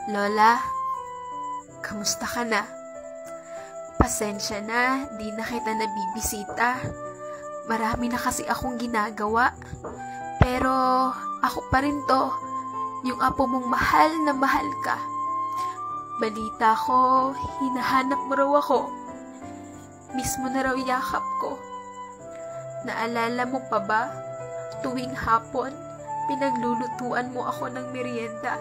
Lola, kamusta ka na? Pasensya na, di na kita nabibisita. Marami na kasi akong ginagawa. Pero ako pa rin to, yung apo mong mahal na mahal ka. Balita ko, hinahanap mo raw ako. Mismo na raw yakap ko. Naalala mo pa ba? Tuwing hapon, pinaglulutuan mo ako ng merienda.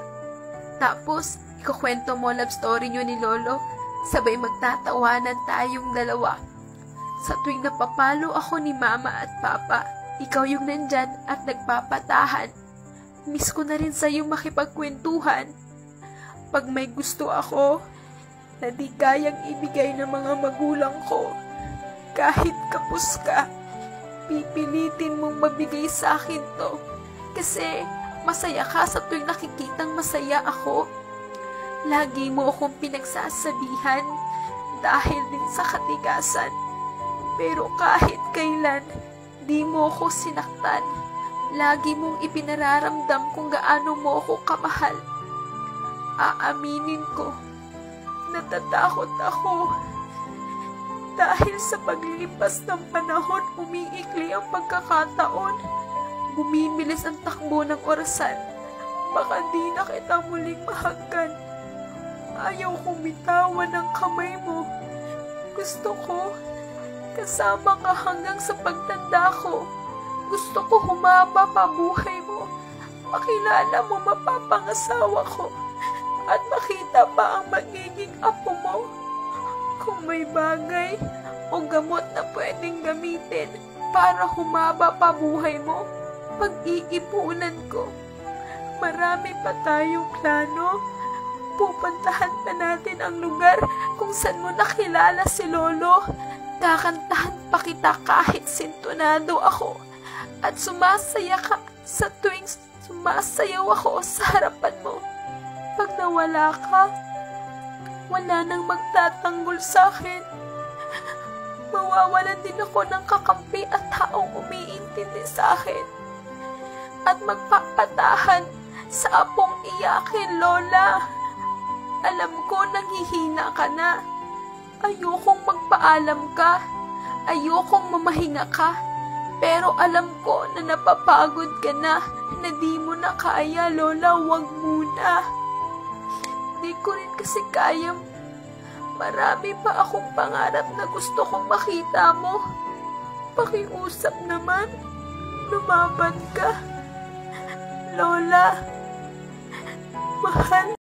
Tapos, ikukwento mo love story nyo ni Lolo, sabay magtatawanan tayong dalawa. Sa tuwing napapalo ako ni Mama at Papa, ikaw yung nandyan at nagpapatahan. Miss ko na rin sa'yo makipagkwentuhan. Pag may gusto ako, na di kayang ibigay ng mga magulang ko, kahit kapos ka, pipilitin mong mabigay sa akin to. Kasi masaya ka sa tuwing nakikitang masaya ako. Lagi mo akong pinagsasabihan dahil din sa katigasan. Pero kahit kailan, di mo ako sinaktan. Lagi mong ipinararamdam kung gaano mo ako kamahal. Aaminin ko, natatakot ako. Dahil sa paglilipas ng panahon, umiikli ang pagkakataon. Bumibilis ang takbo ng orasan. Baka di na kita muling mahagkan. Ayaw kong bitawan ng kamay mo. Gusto ko, kasama ka hanggang sa pagtanda ko. Gusto ko humaba pa buhay mo. Makilala mo mapapangasawa ko. At makita pa ang magiging apo mo. Kung may bagay o gamot na pwedeng gamitin para humaba pa buhay mo, pag-iipunan ko. Marami pa tayong plano. Pupuntahan pa natin ang lugar kung saan mo nakilala si Lolo. Kakantahan pa kita kahit sintonado ako. At sumasaya ka sa tuwing sumasayaw ako sa harapan mo. Pag nawala ka, wala nang magtatanggol sa akin. Mawawalan din ako ng kakampi at taong umiintindi sa akin. At magpapatahan sa apong iyakin, Lola. Alam ko nanghihina ka na. Ayokong magpaalam ka. Ayokong mamahinga ka. Pero alam ko na napapagod ka na di mo na kaya, Lola. Wag muna. Di ko rin kasi kaya. Marami pa akong pangarap na gusto kong makita mo. Pakiusap naman. Lumaban ka. Lola. Mahal.